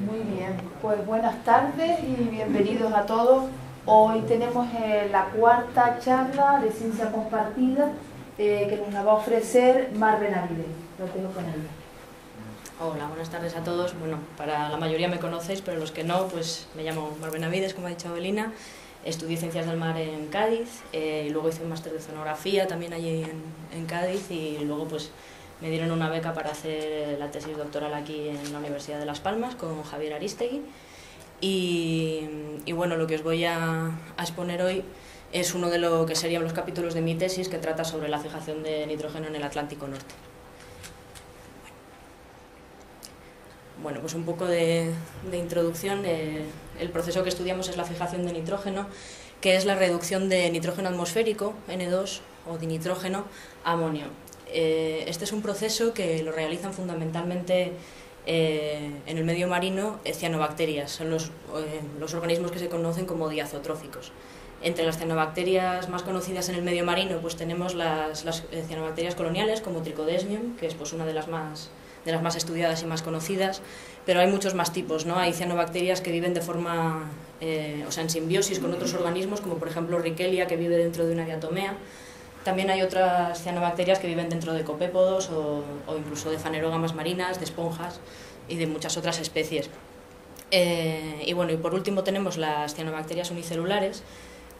Muy bien, pues buenas tardes y bienvenidos a todos. Hoy tenemos la cuarta charla de ciencia compartida que nos la va a ofrecer Mar Benavides. Lo tengo con ella. Hola, buenas tardes a todos. Bueno, para la mayoría me conocéis, pero los que no, pues me llamo Mar Benavides, como ha dicho Abelina. Estudié Ciencias del Mar en Cádiz, y luego hice un máster de oceanografía también allí en Cádiz, y luego pues me dieron una beca para hacer la tesis doctoral aquí en la Universidad de Las Palmas con Javier Arístegui. Y bueno, lo que os voy a exponer hoy es uno de lo que serían los capítulos de mi tesis, que trata sobre la fijación de nitrógeno en el Atlántico Norte. Bueno, pues un poco de introducción. El proceso que estudiamos es la fijación de nitrógeno, que es la reducción de nitrógeno atmosférico, N2, o nitrógeno, a amonio. Este es un proceso que lo realizan fundamentalmente en el medio marino cianobacterias. Son los organismos que se conocen como diazotróficos. Entre las cianobacterias más conocidas en el medio marino pues tenemos las cianobacterias coloniales, como Trichodesmium, que es pues una de las más estudiadas y más conocidas, pero hay muchos más tipos, ¿no? Hay cianobacterias que viven de forma, en simbiosis con otros organismos, como por ejemplo Rickelia, que vive dentro de una diatomea. También hay otras cianobacterias que viven dentro de copépodos o incluso de fanerógamas marinas, de esponjas y de muchas otras especies. Y bueno, y por último tenemos las cianobacterias unicelulares,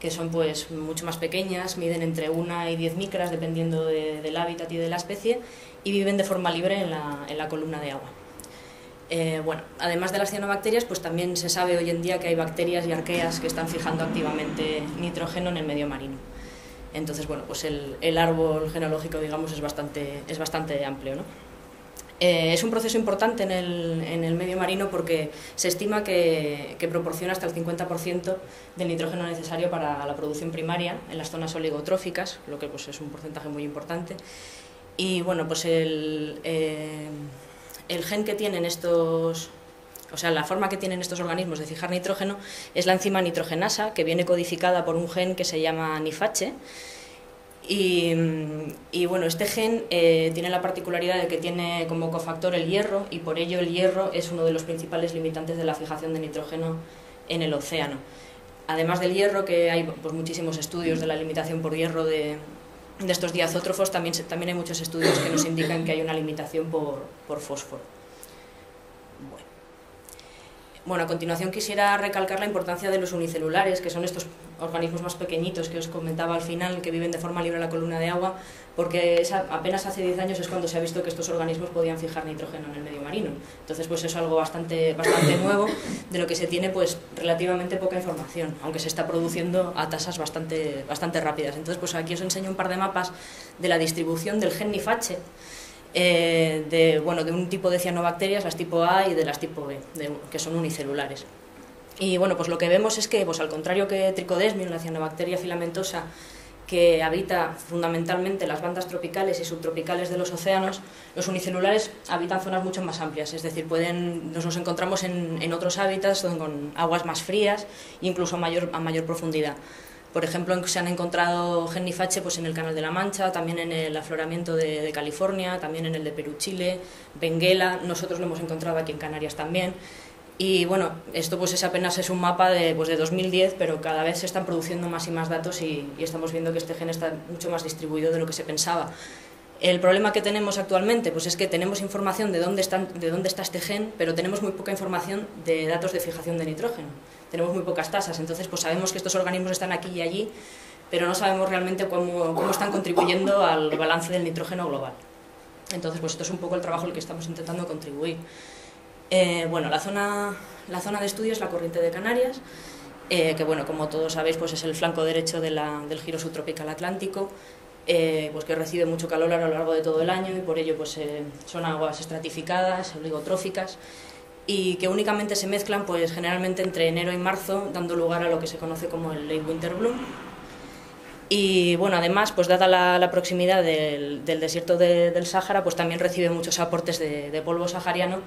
que son pues mucho más pequeñas, miden entre 1 y 10 micras dependiendo del hábitat y de la especie, y viven de forma libre en la columna de agua. Bueno, además de las cianobacterias, pues también se sabe hoy en día que hay bacterias y arqueas que están fijando activamente nitrógeno en el medio marino. Entonces, bueno, pues el árbol genealógico, digamos, es bastante amplio, ¿no? Es un proceso importante en el medio marino porque se estima que proporciona hasta el 50% del nitrógeno necesario para la producción primaria en las zonas oligotróficas, lo que pues es un porcentaje muy importante. Y bueno, pues el gen que tienen estos, la forma que tienen estos organismos de fijar nitrógeno es la enzima nitrogenasa, que viene codificada por un gen que se llama NIFH. Y bueno, este gen tiene la particularidad de que tiene como cofactor el hierro, y por ello el hierro es uno de los principales limitantes de la fijación de nitrógeno en el océano. Además del hierro, que hay pues muchísimos estudios de la limitación por hierro de estos diazótrofos, también hay muchos estudios que nos indican que hay una limitación por fósforo. Bueno, a continuación quisiera recalcar la importancia de los unicelulares, que son estos organismos más pequeñitos que os comentaba al final, que viven de forma libre en la columna de agua, porque apenas hace 10 años es cuando se ha visto que estos organismos podían fijar nitrógeno en el medio marino. Entonces, pues es algo bastante nuevo, de lo que se tiene pues relativamente poca información, aunque se está produciendo a tasas bastante rápidas. Entonces, pues aquí os enseño un par de mapas de la distribución del gen NIFH, de un tipo de cianobacterias, las tipo A y de las tipo B, que son unicelulares. Y bueno, pues lo que vemos es que, pues al contrario que Trichodesmium, la cianobacteria filamentosa, que habita fundamentalmente las bandas tropicales y subtropicales de los océanos, los unicelulares habitan zonas mucho más amplias, es decir, nos encontramos en otros hábitats con aguas más frías, incluso a mayor profundidad. Por ejemplo, se han encontrado gen NIFH pues en el Canal de la Mancha, también en el afloramiento de California, también en el de Perú-Chile, Benguela. Nosotros lo hemos encontrado aquí en Canarias también. Y bueno, esto pues apenas es un mapa de 2010, pero cada vez se están produciendo más y más datos y estamos viendo que este gen está mucho más distribuido de lo que se pensaba. El problema que tenemos actualmente pues es que tenemos información de dónde está este gen, pero tenemos muy poca información de datos de fijación de nitrógeno. Tenemos muy pocas tasas, entonces pues sabemos que estos organismos están aquí y allí, pero no sabemos realmente cómo están contribuyendo al balance del nitrógeno global. Entonces pues esto es un poco el trabajo al que estamos intentando contribuir. Bueno, la zona de estudio es la corriente de Canarias, que bueno, como todos sabéis pues es el flanco derecho del giro subtropical atlántico, pues que recibe mucho calor a lo largo de todo el año, y por ello pues son aguas estratificadas, oligotróficas, y que únicamente se mezclan pues generalmente entre enero y marzo, dando lugar a lo que se conoce como el late winter bloom. Y bueno, además, pues dada la proximidad del desierto del Sáhara, pues también recibe muchos aportes de polvo sahariano,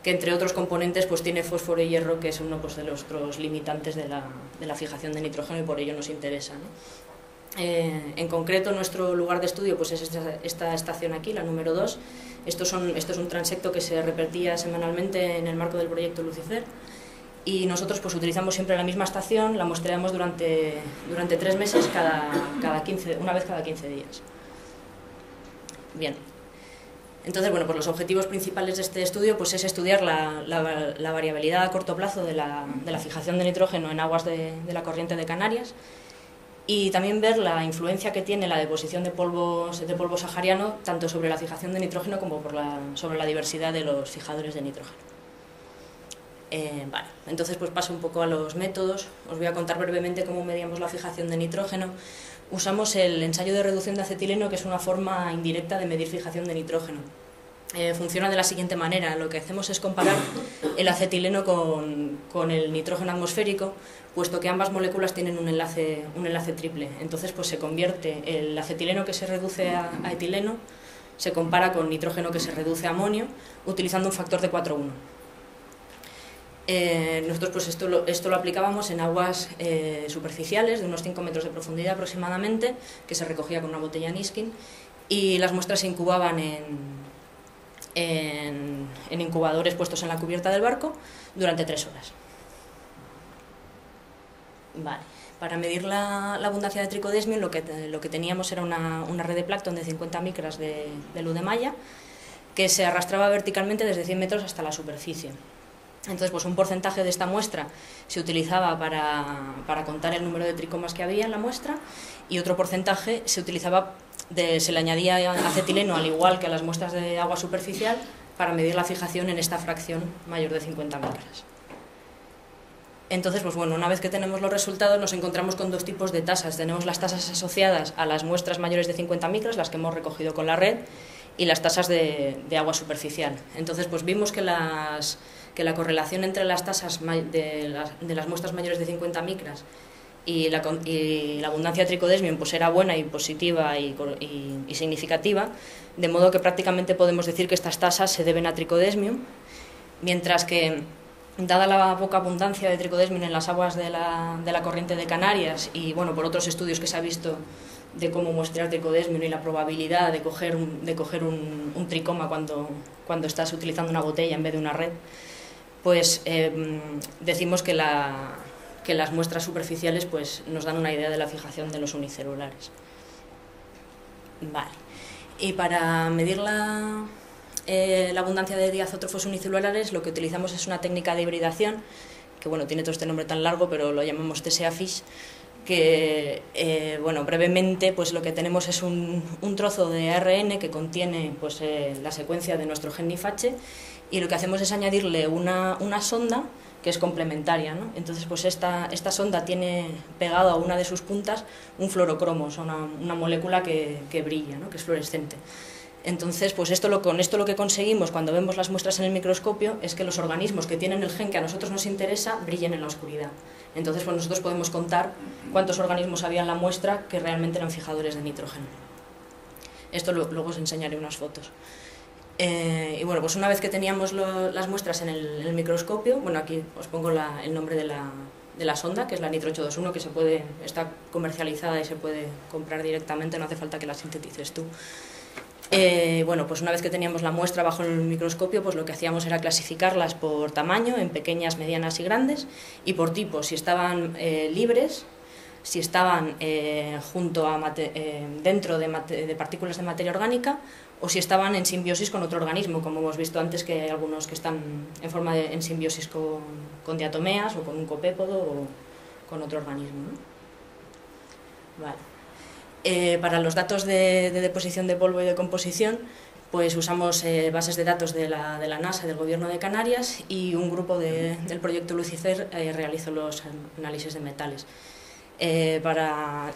que entre otros componentes pues tiene fósforo y hierro, que es uno pues de los otros limitantes de la fijación de nitrógeno, y por ello nos interesa, ¿no? En concreto, nuestro lugar de estudio pues, es esta estación aquí, la número 2. Esto es un transecto que se repetía semanalmente en el marco del proyecto Lucifer. Y nosotros pues, utilizamos siempre la misma estación, la muestreamos durante 3 meses, una vez cada 15 días. Bien. Entonces, bueno, pues los objetivos principales de este estudio pues, es estudiar la variabilidad a corto plazo de la fijación de nitrógeno en aguas de la corriente de Canarias, y también ver la influencia que tiene la deposición de polvo sahariano tanto sobre la fijación de nitrógeno como sobre la diversidad de los fijadores de nitrógeno. Vale, entonces pues paso un poco a los métodos. Os voy a contar brevemente cómo medíamos la fijación de nitrógeno. Usamos el ensayo de reducción de acetileno, que es una forma indirecta de medir fijación de nitrógeno. Funciona de la siguiente manera. Lo que hacemos es comparar el acetileno con el nitrógeno atmosférico, puesto que ambas moléculas tienen un enlace triple. Entonces pues se convierte el acetileno que se reduce a etileno, se compara con nitrógeno que se reduce a amonio, utilizando un factor de 4:1. Nosotros pues esto lo aplicábamos en aguas superficiales de unos 5 metros de profundidad aproximadamente, que se recogía con una botella Niskin, y las muestras se incubaban en incubadores puestos en la cubierta del barco durante 3 horas. Vale. Para medir la abundancia de tricodesmio lo que teníamos era una red de plancton de 50 micras de luz de malla, que se arrastraba verticalmente desde 100 metros hasta la superficie. Entonces, pues un porcentaje de esta muestra se utilizaba para contar el número de tricomas que había en la muestra, y otro porcentaje se le añadía acetileno, al igual que a las muestras de agua superficial, para medir la fijación en esta fracción mayor de 50 micras. Entonces, pues bueno, una vez que tenemos los resultados nos encontramos con 2 tipos de tasas. Tenemos las tasas asociadas a las muestras mayores de 50 micras, las que hemos recogido con la red, y las tasas de agua superficial. Entonces, pues vimos que la correlación entre las tasas de las muestras mayores de 50 micras y la abundancia de tricodesmio pues era buena y positiva y significativa, de modo que prácticamente podemos decir que estas tasas se deben a tricodesmio, mientras que, dada la poca abundancia de tricodesmio en las aguas de la corriente de Canarias, y bueno, por otros estudios que se ha visto de cómo muestrear tricodesmio y la probabilidad de coger un tricoma cuando estás utilizando una botella en vez de una red, pues decimos que las muestras superficiales pues, nos dan una idea de la fijación de los unicelulares. Vale. Y para medir la abundancia de diazótrofos unicelulares, lo que utilizamos es una técnica de hibridación, que bueno, tiene todo este nombre tan largo, pero lo llamamos TSA-FISH, que bueno, brevemente pues lo que tenemos es un trozo de ARN que contiene pues, la secuencia de nuestro gen NIFH, y lo que hacemos es añadirle una sonda que es complementaria, ¿no? Entonces pues esta sonda tiene pegado a una de sus puntas un fluorocromo, o sea, una molécula que brilla, ¿no? Que es fluorescente. Entonces, pues con esto lo que conseguimos cuando vemos las muestras en el microscopio es que los organismos que tienen el gen que a nosotros nos interesa brillen en la oscuridad. Entonces, pues nosotros podemos contar cuántos organismos había en la muestra que realmente eran fijadores de nitrógeno. Esto luego os enseñaré unas fotos. Y bueno, pues una vez que teníamos las muestras en el microscopio, bueno, aquí os pongo el nombre de la sonda, que es la Nitro 821, que está comercializada y se puede comprar directamente, no hace falta que la sintetices tú. Bueno, pues una vez que teníamos la muestra bajo el microscopio, pues lo que hacíamos era clasificarlas por tamaño, en pequeñas, medianas y grandes, y por tipo, si estaban libres, si estaban dentro de partículas de materia orgánica, o si estaban en simbiosis con otro organismo, como hemos visto antes, que hay algunos que están en simbiosis con diatomeas o con un copépodo o con otro organismo, ¿no? Vale. Para los datos de deposición de polvo y de composición, pues usamos bases de datos de la NASA, del Gobierno de Canarias, y un grupo del proyecto Lucifer realizó los análisis de metales. Para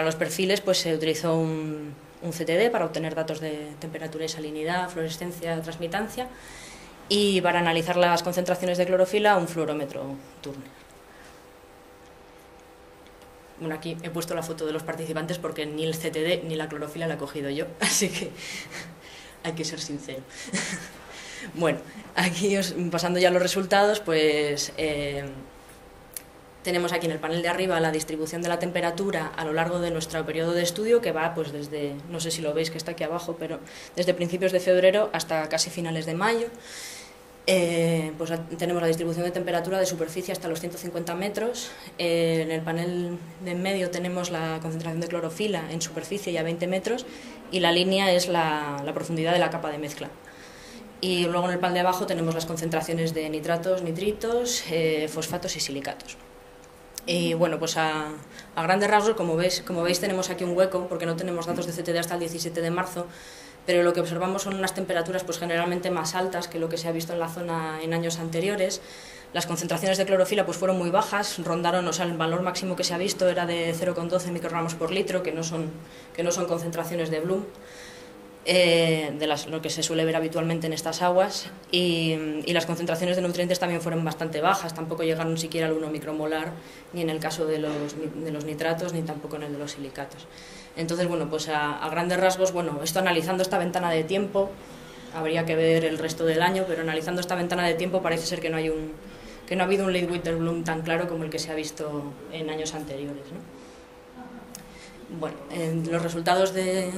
los perfiles pues se utilizó un CTD para obtener datos de temperatura y salinidad, fluorescencia, transmitancia, y para analizar las concentraciones de clorofila un fluorómetro Turner. Bueno, aquí he puesto la foto de los participantes porque ni el CTD ni la clorofila la he cogido yo, así que hay que ser sincero. Bueno, aquí pasando ya a los resultados, pues Tenemos aquí en el panel de arriba la distribución de la temperatura a lo largo de nuestro periodo de estudio, que va pues desde, no sé si lo veis que está aquí abajo, pero desde principios de febrero hasta casi finales de mayo. Pues tenemos la distribución de temperatura de superficie hasta los 150 metros. En el panel de en medio tenemos la concentración de clorofila en superficie y a 20 metros, y la línea es la profundidad de la capa de mezcla. Y luego en el panel de abajo tenemos las concentraciones de nitratos, nitritos, fosfatos y silicatos. Y bueno, pues a grandes rasgos, como veis tenemos aquí un hueco, porque no tenemos datos de CTD hasta el 17 de marzo, pero lo que observamos son unas temperaturas pues generalmente más altas que lo que se ha visto en la zona en años anteriores. Las concentraciones de clorofila pues fueron muy bajas, rondaron, o sea, el valor máximo que se ha visto era de 0,12 microgramos por litro, que no son concentraciones de Bloom, lo que se suele ver habitualmente en estas aguas, y las concentraciones de nutrientes también fueron bastante bajas, tampoco llegaron siquiera al 1 micromolar, ni en el caso de los nitratos, ni tampoco en el de los silicatos. Entonces, bueno, pues a grandes rasgos, bueno, esto analizando esta ventana de tiempo, habría que ver el resto del año, pero analizando esta ventana de tiempo parece ser que no ha habido un late winter bloom tan claro como el que se ha visto en años anteriores, ¿no? Bueno, los resultados de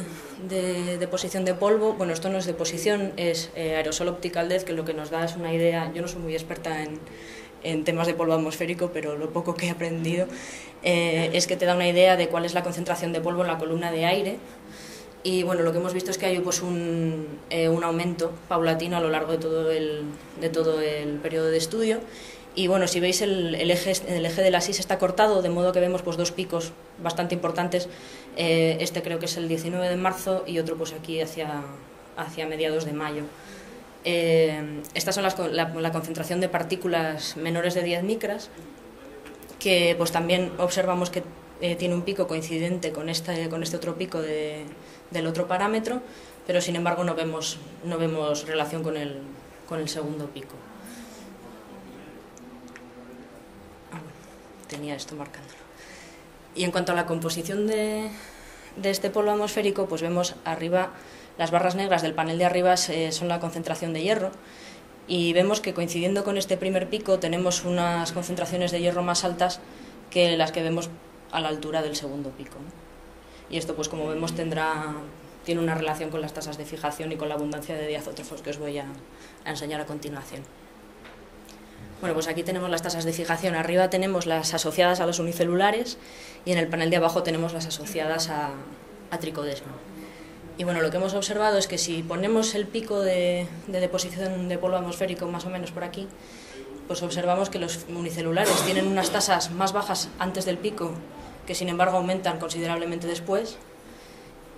deposición de polvo, bueno, esto no es deposición, es aerosol optical depth, que lo que nos da es una idea. Yo no soy muy experta en temas de polvo atmosférico, pero lo poco que he aprendido es que te da una idea de cuál es la concentración de polvo en la columna de aire. Y bueno, lo que hemos visto es que hay pues un aumento paulatino a lo largo de todo el periodo de estudio. Y bueno, si veis el eje de la SIS está cortado, de modo que vemos pues dos picos bastante importantes. Este creo que es el 19 de marzo y otro pues aquí hacia mediados de mayo. Estas son la concentración de partículas menores de 10 micras, que pues también observamos que tiene un pico coincidente con este otro pico del otro parámetro, pero sin embargo no vemos relación con el segundo pico. Tenía esto marcándolo. Y en cuanto a la composición de este polvo atmosférico, pues vemos arriba, las barras negras del panel de arriba son la concentración de hierro, y vemos que coincidiendo con este primer pico tenemos unas concentraciones de hierro más altas que las que vemos a la altura del segundo pico, ¿no? Y esto, pues como vemos, tiene una relación con las tasas de fijación y con la abundancia de diazótrofos que os voy a enseñar a continuación. Bueno, pues aquí tenemos las tasas de fijación. Arriba tenemos las asociadas a los unicelulares y en el panel de abajo tenemos las asociadas a tricodesma. Y bueno, lo que hemos observado es que si ponemos el pico de deposición de polvo atmosférico más o menos por aquí, pues observamos que los unicelulares tienen unas tasas más bajas antes del pico, que sin embargo aumentan considerablemente después,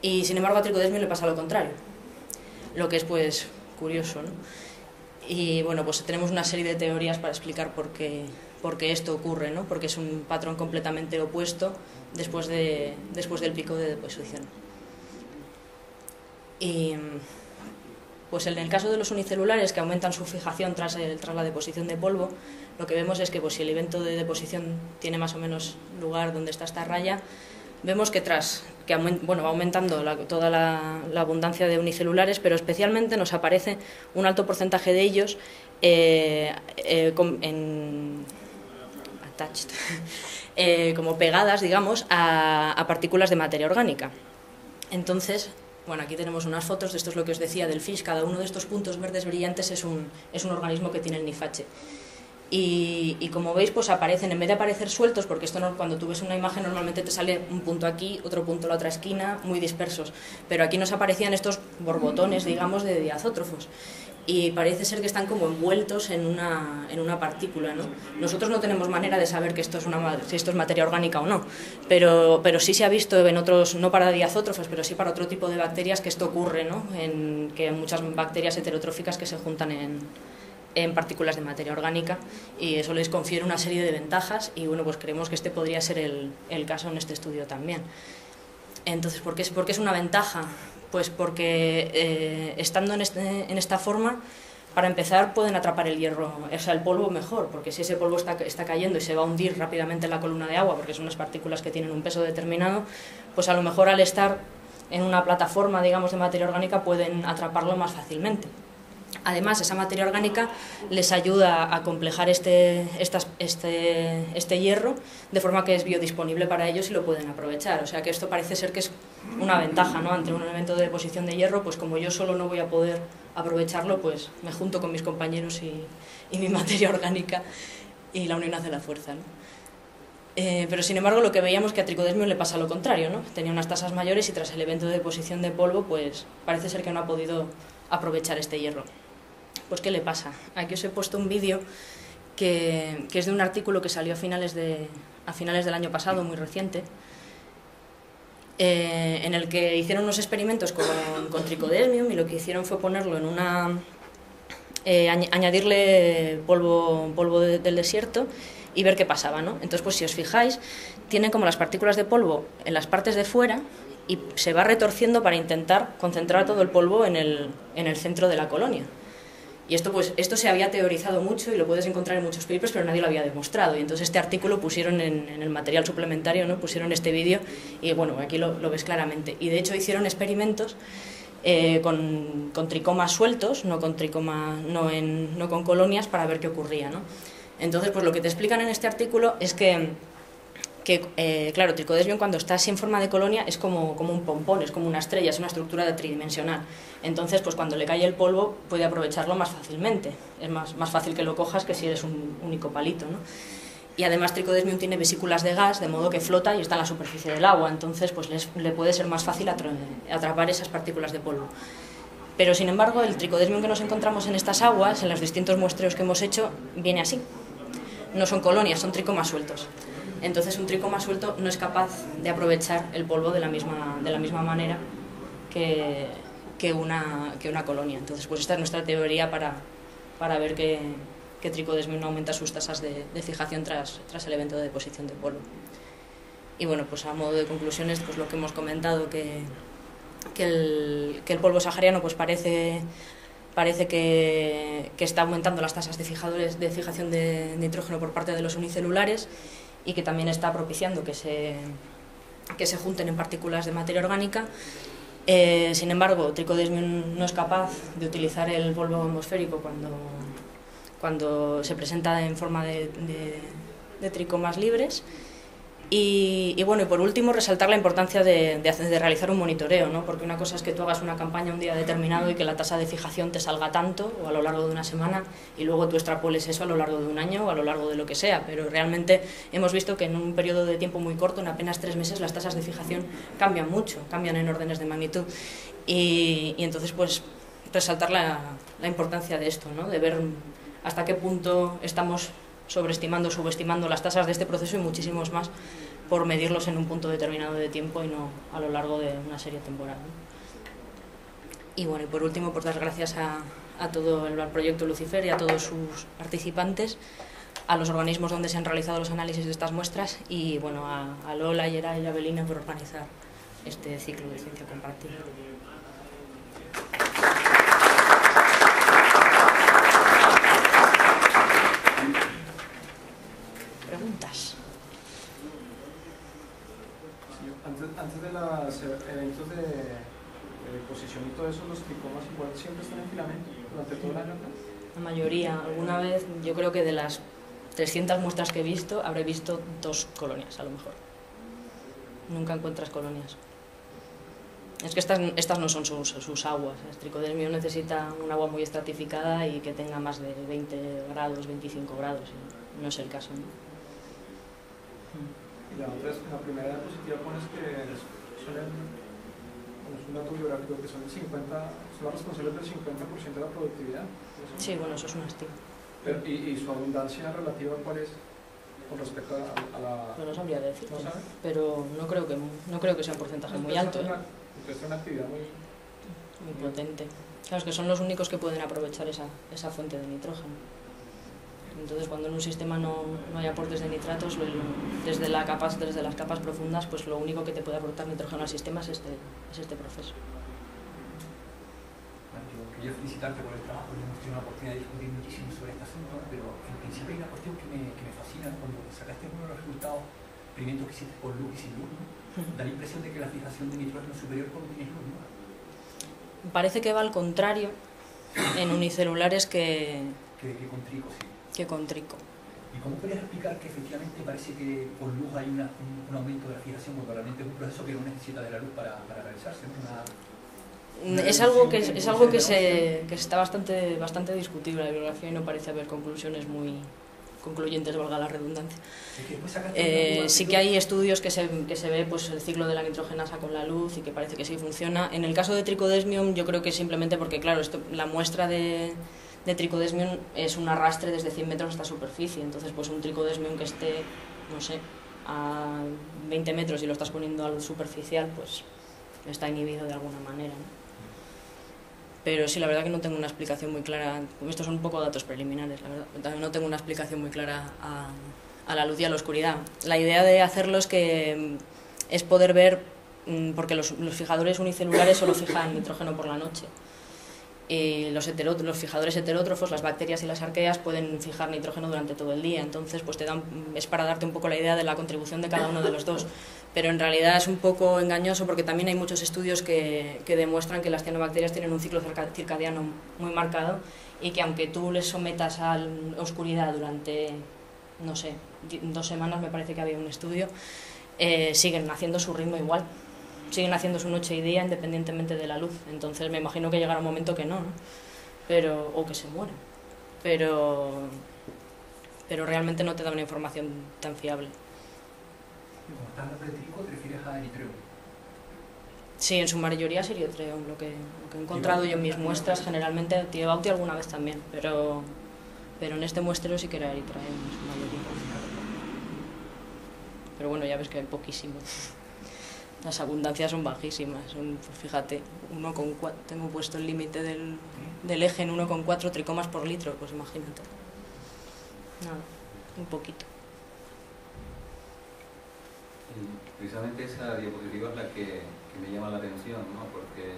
y sin embargo a tricodesma le pasa lo contrario, lo que es pues curioso, ¿no? Y bueno, pues tenemos una serie de teorías para explicar por qué esto ocurre, ¿no? Porque es un patrón completamente opuesto después del pico de deposición. Y pues en el caso de los unicelulares, que aumentan su fijación tras la deposición de polvo, lo que vemos es que pues, si el evento de deposición tiene más o menos lugar donde está esta raya, vemos que va aumentando toda la abundancia de unicelulares, pero especialmente nos aparece un alto porcentaje de ellos como pegadas, digamos, a partículas de materia orgánica. Entonces, bueno, aquí tenemos unas fotos, de esto es lo que os decía del FISH. Cada uno de estos puntos verdes brillantes es un organismo que tiene el NIFH. Y como veis, pues aparecen, en vez de aparecer sueltos, porque esto cuando tú ves una imagen normalmente te sale un punto aquí, otro punto en la otra esquina, muy dispersos, pero aquí nos aparecían estos borbotones, digamos, de diazótrofos, y parece ser que están como envueltos en una partícula, ¿no? Nosotros no tenemos manera de saber que si esto es materia orgánica o no, pero sí se ha visto en otros, no para diazótrofos, pero sí para otro tipo de bacterias, que esto ocurre, ¿no? Que hay muchas bacterias heterotróficas que se juntan en partículas de materia orgánica, y eso les confiere una serie de ventajas, y bueno, pues creemos que este podría ser el caso en este estudio también. Entonces, ¿por qué es una ventaja? Pues porque estando en esta forma, para empezar, pueden atrapar el hierro, o sea, el polvo mejor, porque si ese polvo está cayendo y se va a hundir rápidamente en la columna de agua, porque son unas partículas que tienen un peso determinado, pues a lo mejor al estar en una plataforma, digamos, de materia orgánica, pueden atraparlo más fácilmente. Además, esa materia orgánica les ayuda a complejar este hierro de forma que es biodisponible para ellos y lo pueden aprovechar. O sea que esto parece ser que es una ventaja, ¿no? Ante un elemento de deposición de hierro, pues como yo solo no voy a poder aprovecharlo, pues me junto con mis compañeros y mi materia orgánica y la unión hace la fuerza, ¿no? Pero sin embargo lo que veíamos que a Tricodesmium le pasa lo contrario, ¿no? Tenía unas tasas mayores y tras el evento de deposición de polvo, pues parece ser que no ha podido aprovechar este hierro. Pues ¿qué le pasa? Aquí os he puesto un vídeo que es de un artículo que salió a finales del año pasado, muy reciente, en el que hicieron unos experimentos con Tricodesmium y lo que hicieron fue ponerlo en añadirle polvo del desierto y ver qué pasaba, ¿no? Entonces, pues si os fijáis, tienen como las partículas de polvo en las partes de fuera y se va retorciendo para intentar concentrar todo el polvo en el centro de la colonia. Y esto se había teorizado mucho y lo puedes encontrar en muchos papers, pero nadie lo había demostrado. Y entonces este artículo pusieron en el material suplementario, ¿no? Pusieron este vídeo y bueno, aquí lo ves claramente. Y de hecho hicieron experimentos con tricomas sueltos, no con colonias, para ver qué ocurría, ¿no? Entonces, pues lo que te explican en este artículo es que claro, Tricodesmium cuando está así en forma de colonia es como un pompón, es como una estrella, es una estructura tridimensional. Entonces, pues cuando le cae el polvo puede aprovecharlo más fácilmente. Es más fácil que lo cojas que si eres un único palito, ¿no? Y además Tricodesmium tiene vesículas de gas, de modo que flota y está en la superficie del agua. Entonces, pues le puede ser más fácil atrapar esas partículas de polvo. Pero, sin embargo, el Tricodesmium que nos encontramos en estas aguas, en los distintos muestreos que hemos hecho, viene así. No son colonias, son tricomas sueltos. Entonces un tricoma suelto no es capaz de aprovechar el polvo de la misma manera que una colonia. Entonces, pues esta es nuestra teoría para ver que Tricodesmium no aumenta sus tasas de fijación tras el evento de deposición de polvo. Y bueno, pues a modo de conclusiones, pues lo que hemos comentado, que el polvo sahariano pues parece que está aumentando las tasas de fijación de nitrógeno por parte de los unicelulares y que también está propiciando que se junten en partículas de materia orgánica. Sin embargo, Tricodesmium no es capaz de utilizar el polvo atmosférico cuando se presenta en forma de tricomas libres. Y bueno, y por último, resaltar la importancia de realizar un monitoreo, ¿no? Porque una cosa es que tú hagas una campaña un día determinado y que la tasa de fijación te salga tanto o a lo largo de una semana y luego tú extrapoles eso a lo largo de un año o a lo largo de lo que sea, pero realmente hemos visto que en un periodo de tiempo muy corto, en apenas 3 meses, las tasas de fijación cambian mucho, cambian en órdenes de magnitud y entonces pues resaltar la importancia de esto, ¿no? De ver hasta qué punto estamos sobreestimando o subestimando las tasas de este proceso y muchísimos más por medirlos en un punto determinado de tiempo y no a lo largo de una serie temporal, ¿no? Y bueno, y por último, pues dar gracias a todo el proyecto Lucifer y a todos sus participantes, a los organismos donde se han realizado los análisis de estas muestras y bueno, a Lola, Yera y Abelina por organizar este ciclo de ciencia compartida. ¿Preguntas? Sí, antes de los eventos de deposición y todo eso, los tricomas igual siempre están en filamento durante todo el año, ¿no? La mayoría. Alguna vez, yo creo que de las 300 muestras que he visto, habré visto 2 colonias a lo mejor. Nunca encuentras colonias. Es que estas no son sus aguas. El Tricodesmium necesita un agua muy estratificada y que tenga más de 20 grados, 25 grados. No es el caso, ¿no? Y la otra es, en la primera diapositiva pones que son un dato biográfico que son los responsables del 50% de la productividad. Sí, bueno, eso es una estima. ¿Y su abundancia relativa cuál es con respecto a la...? No sabría decir, ¿No sabe? Pero no creo que sea un porcentaje muy alto. Es una actividad muy potente. Claro, es que son los únicos que pueden aprovechar esa fuente de nitrógeno. Entonces, cuando en un sistema no hay aportes de nitratos, desde las capas profundas, pues lo único que te puede aportar nitrógeno al sistema es este proceso. Bueno, yo quería felicitarte por el trabajo, hemos tenido la oportunidad de discutir muchísimo sobre este asunto, pero en principio hay una cuestión que me fascina. Cuando sacaste uno de los resultados, experimentos que hiciste con luz y sin luz, ¿no? Da la impresión de que la fijación de nitrógeno es superior cuando tienes luz, ¿no? Parece que va al contrario, en unicelulares que con trico, sí. Que con trico. ¿Y cómo podrías explicar que efectivamente parece que con luz hay un aumento de la fijación, porque realmente es un proceso que no necesita de la luz para realizarse, ¿no? Es algo que está bastante discutible la bibliografía y no parece haber conclusiones muy concluyentes, valga la redundancia. Sí que hay estudios que se ve pues el ciclo de la nitrogenasa con la luz y que parece que sí funciona. En el caso de Trichodesmium yo creo que simplemente porque, claro, la muestra de Trichodesmium es un arrastre desde 100 metros hasta superficie, entonces pues un Trichodesmium que esté, no sé, a 20 metros y lo estás poniendo a luz superficial, pues está inhibido de alguna manera, ¿no? Pero sí, la verdad que no tengo una explicación muy clara. Estos son un poco datos preliminares, la verdad. También no tengo una explicación muy clara a la luz y a la oscuridad. La idea de hacerlo es poder ver, porque los fijadores unicelulares solo fijan nitrógeno por la noche. Y los fijadores heterótrofos, las bacterias y las arqueas, pueden fijar nitrógeno durante todo el día. Entonces, pues es para darte un poco la idea de la contribución de cada uno de los dos. Pero en realidad es un poco engañoso porque también hay muchos estudios que demuestran que las cianobacterias tienen un ciclo circadiano muy marcado y que aunque tú les sometas a la oscuridad durante, no sé, 2 semanas, me parece que había un estudio, siguen haciendo su ritmo igual. Siguen haciendo su noche y día independientemente de la luz. Entonces me imagino que llegará un momento que no, o que se muera. Pero realmente no te da una información tan fiable. Como estás hablando de trico, ¿te refieres a eritreum? Sí, en su mayoría es eritreum, lo que he encontrado yo en mis muestras, generalmente Tiebauti alguna vez también, pero en este muestreo sí que era eritreum en su mayoría. Pero bueno, ya ves que hay poquísimos. Las abundancias son bajísimas, pues fíjate, 1,4, tengo puesto el límite del eje en 1,4 tricomas por litro, pues imagínate. Nada, un poquito. Precisamente esa diapositiva es la que me llama la atención, ¿no? Porque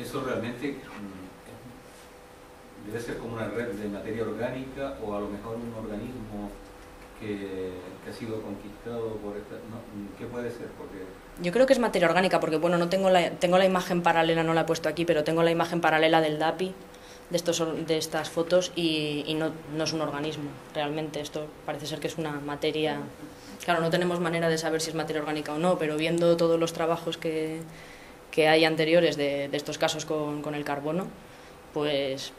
eso realmente debe ser como una red de materia orgánica o a lo mejor un organismo que ha sido conquistado por esta... No, ¿qué puede ser? Porque... Yo creo que es materia orgánica, porque bueno, tengo la imagen paralela, no la he puesto aquí, pero tengo la imagen paralela del DAPI, de estas fotos, y no es un organismo, realmente. Esto parece ser que es una materia... Claro, no tenemos manera de saber si es materia orgánica o no, pero viendo todos los trabajos que hay anteriores de estos casos con el carbono, pues...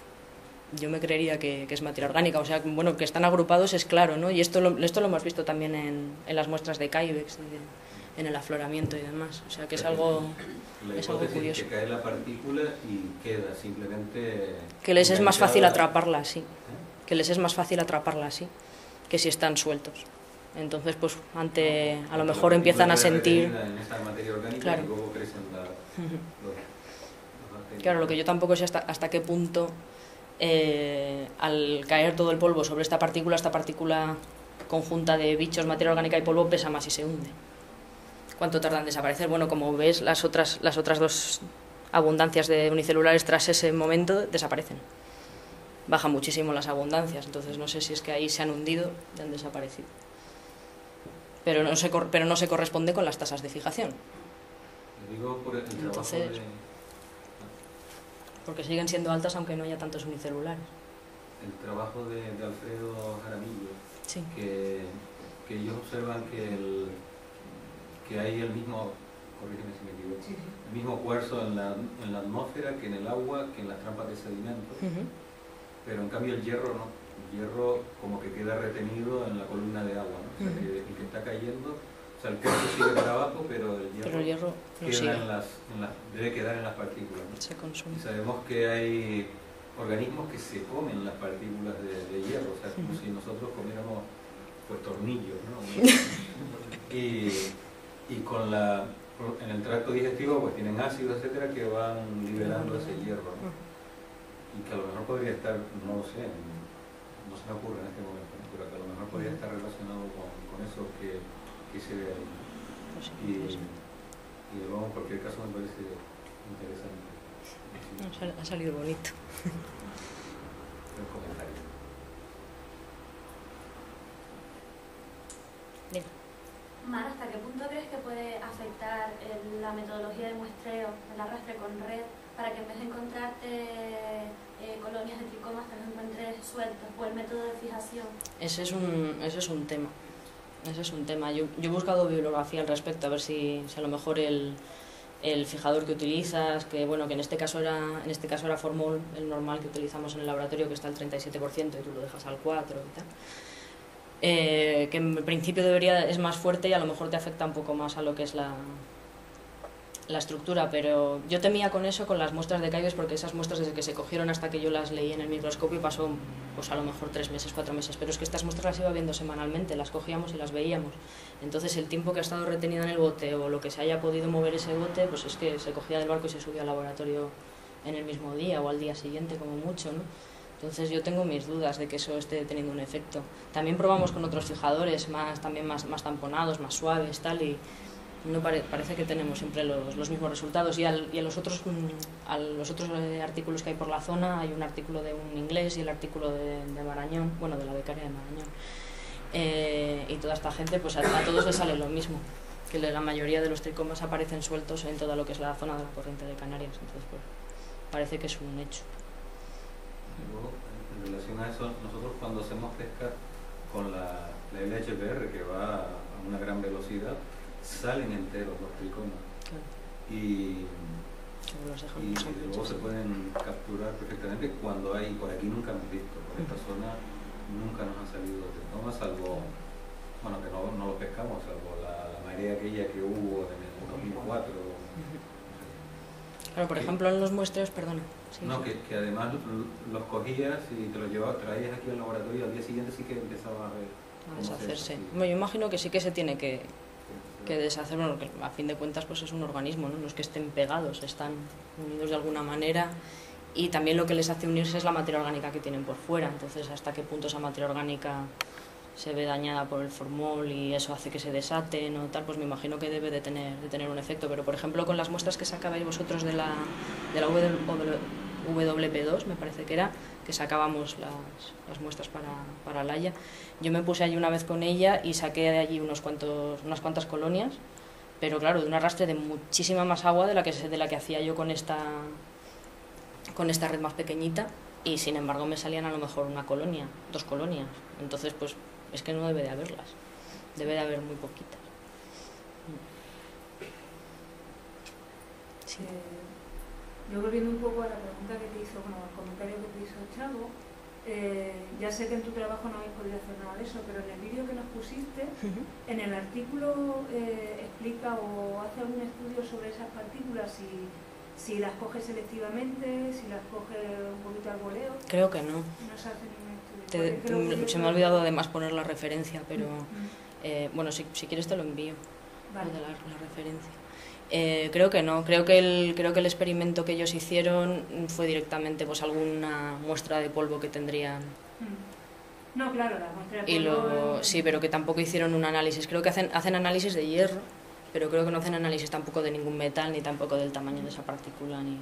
yo me creería que es materia orgánica, o sea, bueno, que están agrupados es claro, ¿no? Y esto lo hemos visto también en las muestras de Kybex, en el afloramiento y demás, o sea, que es algo curioso. Que cae la partícula y queda simplemente... Que les es más fácil atraparla así, que les es más fácil atraparla así, que si están sueltos. Entonces, pues, a lo mejor empiezan a sentir... En esa materia orgánica, claro. Y luego crecen Claro, lo que yo tampoco sé hasta qué punto... al caer todo el polvo sobre esta partícula conjunta de bichos, materia orgánica y polvo pesa más y se hunde. ¿Cuánto tarda en desaparecer? Bueno, como ves, las otras 2 abundancias de unicelulares tras ese momento desaparecen. Bajan muchísimo las abundancias, entonces no sé si es que ahí se han hundido y han desaparecido. Pero no se corresponde con las tasas de fijación. Digo por el entonces, porque siguen siendo altas aunque no haya tantos unicelulares. El trabajo de Alfredo Jaramillo, sí. que ellos observan que hay el mismo, corrígeme si me equivoco, sí. El mismo cuarzo en la atmósfera que en el agua, que en las trampas de sedimentos, pero en cambio el hierro no, el hierro como que queda retenido en la columna de agua, ¿no? O sea, que está cayendo. O sea, el cuarzo sigue para abajo, pero el hierro queda debe quedar en las partículas, ¿no? Se consume. Y sabemos que hay organismos que se comen las partículas de hierro, o sea, como si nosotros comiéramos pues tornillos, ¿no? y en el tracto digestivo pues tienen ácidos, etcétera, que van liberando ese hierro, ¿no? Y que a lo mejor podría estar, no lo sé, no se me ocurre en este momento, ¿no? Pero que a lo mejor podría estar relacionado con eso que se ve ahí. Y luego en cualquier caso me parece interesante. Ha salido bonito. El comentario. Mar, ¿hasta qué punto crees que puede afectar la metodología de muestreo, el arrastre con red, para que en vez de encontrarte colonias de tricomas te los encuentres sueltos, o el método de fijación? Ese es un tema. Ese es un tema. Yo he buscado bibliografía al respecto, a ver si a lo mejor el fijador que utilizas, que bueno, que en este caso era formol, el normal que utilizamos en el laboratorio, que está al 37% y tú lo dejas al 4% y tal. Que en principio es más fuerte y a lo mejor te afecta un poco más a lo que es la estructura, pero yo temía con eso, con las muestras de Caibes, porque esas muestras desde que se cogieron hasta que yo las leí en el microscopio pasó pues a lo mejor 3 meses, 4 meses, pero es que estas muestras las iba viendo semanalmente, las cogíamos y las veíamos, entonces el tiempo que ha estado retenida en el bote o lo que se haya podido mover ese bote, pues es que se cogía del barco y se subía al laboratorio en el mismo día o al día siguiente como mucho, ¿no? Entonces yo tengo mis dudas de que eso esté teniendo un efecto. También probamos con otros fijadores más tamponados, más suaves, tal, y no parece que tenemos siempre los mismos resultados. Y a los otros artículos que hay por la zona, hay un artículo de un inglés y el artículo de Marañón, bueno, de la becaria de Marañón. Y toda esta gente, pues a todos les sale lo mismo, que la mayoría de los tricomas aparecen sueltos en toda lo que es la zona de la corriente de Canarias. Entonces, pues parece que es un hecho. Luego, en relación a eso, nosotros cuando hacemos pesca con la LHPR, que va a una gran velocidad, salen enteros los tricomas. Claro. Y luego se pueden capturar perfectamente cuando hay, por aquí nunca hemos visto, por esta zona nunca nos han salido tricomas, salvo, bueno, que no los pescamos, salvo la marea aquella que hubo en el 2004. Claro, por ejemplo, en los muestreos, perdona. Sí, no, sí. Que además los cogías y te los traías aquí al laboratorio y al día siguiente sí que empezaba a deshacerse. Bueno, yo imagino que sí que se tiene que deshacer, bueno, que a fin de cuentas pues es un organismo, ¿no? No es que estén pegados, están unidos de alguna manera, y también lo que les hace unirse es la materia orgánica que tienen por fuera. Entonces, hasta qué punto esa materia orgánica se ve dañada por el formol y eso hace que se desaten o tal, pues me imagino que debe de tener un efecto. Pero por ejemplo, con las muestras que sacabais vosotros de la WP2, me parece que era, que sacábamos las muestras para Laia, yo me puse allí una vez con ella y saqué de allí unas cuantas colonias, pero claro, de un arrastre de muchísima más agua de la que hacía yo con esta red más pequeñita, y sin embargo me salían a lo mejor una colonia, 2 colonias. Entonces pues es que no debe de haberlas, debe de haber muy poquitas. Sí. Yo volviendo un poco a la pregunta que te hizo, bueno, al comentario que te hizo Chavo, ya sé que en tu trabajo no habéis podido hacer nada de eso, pero en el vídeo que nos pusiste, en el artículo explica o hace algún estudio sobre esas partículas, si las coge selectivamente, si las coge un poquito al voleo. Creo que no. No se hace ningún estudio. Se me ha olvidado además poner la referencia, pero bueno, si quieres te lo envío, vale. De la referencia. Creo que no, creo que el experimento que ellos hicieron fue directamente pues alguna muestra de polvo que tendrían. No, claro, la muestra de polvo. Y luego, sí, pero que tampoco hicieron un análisis. Creo que hacen análisis de hierro, pero creo que no hacen análisis tampoco de ningún metal, ni tampoco del tamaño de esa partícula, ni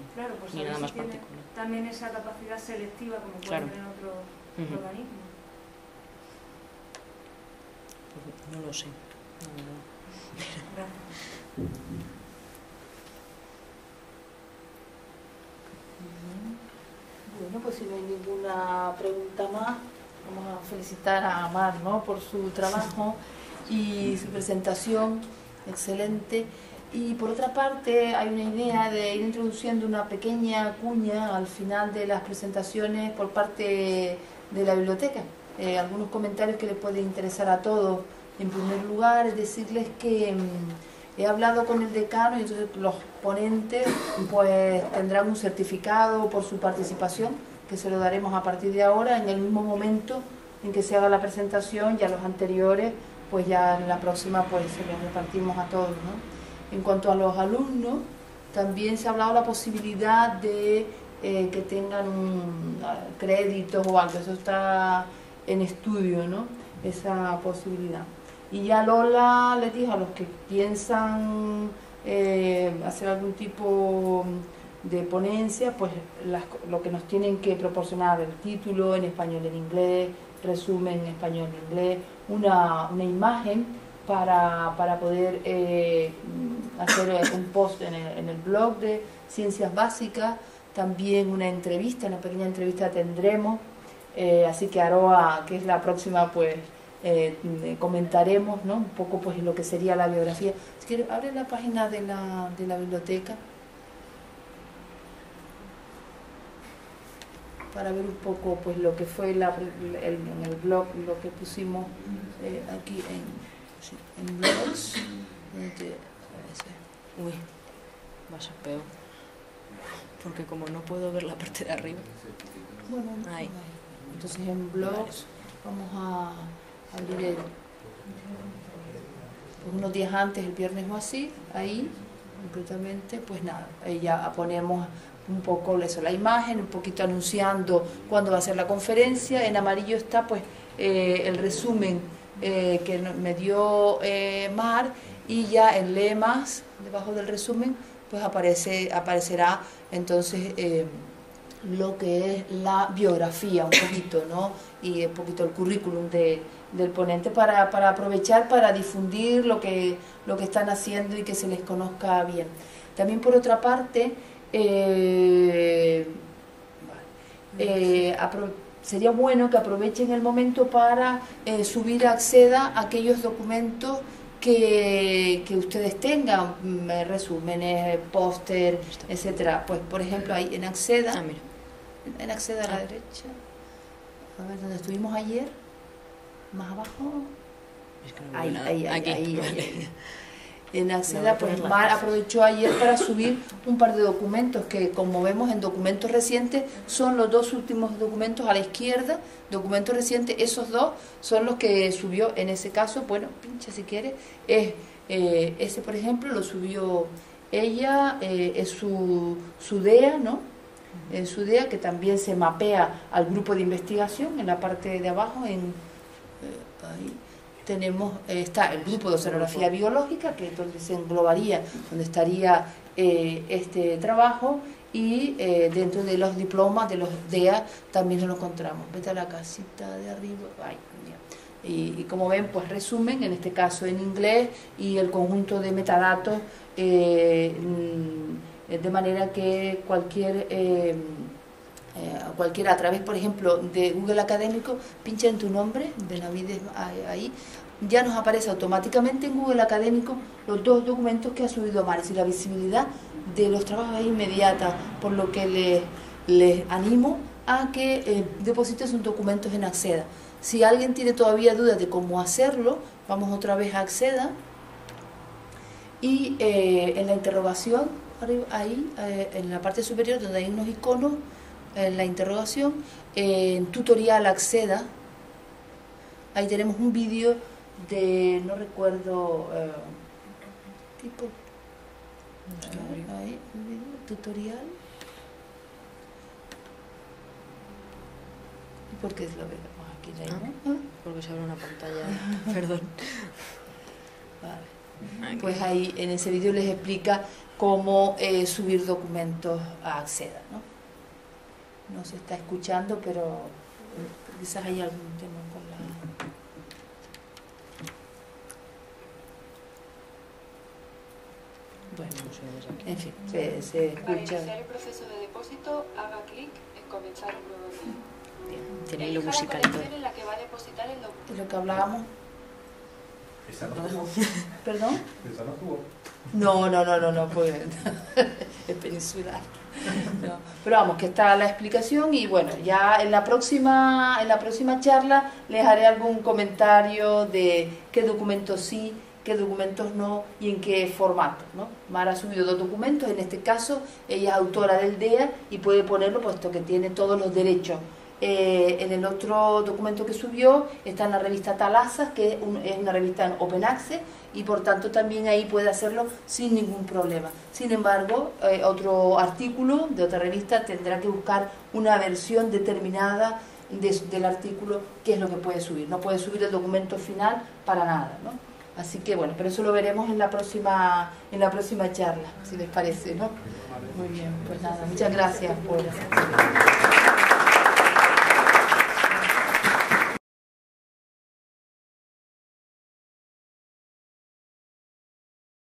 nada más particular. También esa capacidad selectiva como puede tener otros organismos. Pues no lo sé. Gracias. Bueno, pues si no hay ninguna pregunta más, vamos a felicitar a Mar, ¿no?, por su trabajo y su presentación excelente. Y por otra parte, hay una idea de ir introduciendo una pequeña cuña al final de las presentaciones por parte de la biblioteca. Algunos comentarios que les pueden interesar a todos. En primer lugar, es decirles que he hablado con el decano y entonces los ponentes pues tendrán un certificado por su participación, que se lo daremos a partir de ahora, en el mismo momento en que se haga la presentación. Ya los anteriores, pues ya en la próxima pues se los repartimos a todos, ¿no? En cuanto a los alumnos, también se ha hablado de la posibilidad de que tengan créditos o algo. Eso está en estudio, ¿no?, esa posibilidad. Y ya Lola les dijo a los que piensan hacer algún tipo de ponencia, pues lo que nos tienen que proporcionar: el título en español y en inglés, resumen en español y en inglés, una imagen para poder hacer un post en el blog de Ciencias Básicas, también una pequeña entrevista tendremos, así que Aroa, que es la próxima, pues comentaremos, ¿no?, un poco pues lo que sería la biografía. Si quieres, abre la página de la biblioteca para ver un poco pues lo que fue en el blog, lo que pusimos aquí en blogs. Uy, va a ser peor, porque como no puedo ver la parte de arriba. Bueno, ahí. Entonces en blogs vamos a abrir pues unos días antes, el viernes o así, ahí concretamente, pues nada, ahí ya ponemos un poco eso, la imagen, un poquito anunciando cuándo va a ser la conferencia. En amarillo está pues el resumen que me dio Mar, y ya en Lee Más, debajo del resumen, pues aparecerá entonces lo que es la biografía un poquito, ¿no?, y un poquito el currículum del ponente para aprovechar, para difundir lo que están haciendo y que se les conozca bien. También por otra parte, sería bueno que aprovechen el momento para subir a Acceda aquellos documentos que ustedes tengan, resúmenes, póster, etcétera. Pues por ejemplo ahí en Acceda, en Acceda a la derecha, a ver, donde estuvimos ayer, más abajo, es que no ahí. En Acceda, pues Mar aprovechó ayer para subir un par de documentos que, como vemos en documentos recientes, son los dos últimos documentos a la izquierda, documentos recientes. Esos dos son los que subió en ese caso. Bueno, pincha si quiere. Ese, por ejemplo, lo subió ella, es su DEA, ¿no? En su DEA, que también se mapea al grupo de investigación en la parte de abajo, ahí tenemos, está el grupo de oceanografía biológica, que es donde se englobaría, donde estaría este trabajo, y dentro de los diplomas de los DEA también lo encontramos. Vete a la casita de arriba, y como ven, pues resumen, en este caso en inglés, y el conjunto de metadatos, de manera que cualquiera a través, por ejemplo, de Google Académico, pincha en tu nombre, Benavides, ahí, ya nos aparece automáticamente en Google Académico los dos documentos que ha subido Mar, y la visibilidad de los trabajos es inmediata, por lo que les animo a que depositen sus documentos en Acceda. Si alguien tiene todavía dudas de cómo hacerlo, vamos otra vez a Acceda, y en la interrogación, arriba, ahí, en la parte superior, donde hay unos iconos, en la interrogación, en tutorial Acceda, ahí tenemos un vídeo de, no recuerdo, tipo, ahí, un vídeo, tutorial, ¿y por qué lo vemos aquí? Porque se abre una pantalla, perdón. Vale. Pues ahí, en ese vídeo les explica cómo subir documentos a Acceda, ¿no? No se está escuchando, pero quizás hay algún tema con la... Bueno, en fin, se escucha. Para iniciar el proceso de depósito, haga clic en comenzar un nuevo día. Bien, tiene hilo Elija la musical. colección en la que va a depositar el documento. ¿Es lo que hablábamos? Esa no tuvo. ¿Perdón? Esa no tuvo. No, pues es peninsular. No. Pero vamos, que está la explicación, y bueno, ya en la próxima charla les haré algún comentario de qué documentos sí, qué documentos no y en qué formato, ¿no? Mar ha subido dos documentos, en este caso ella es autora del DEA y puede ponerlo puesto que tiene todos los derechos. En el otro documento que subió está en la revista Talasa, que es una revista en Open Access, y por tanto también ahí puede hacerlo sin ningún problema. Sin embargo, otro artículo de otra revista tendrá que buscar una versión determinada del artículo, que es lo que puede subir. No puede subir el documento final para nada, ¿no? Así que bueno, pero eso lo veremos en la próxima charla, si les parece, ¿no? Muy bien, pues nada, muchas gracias por...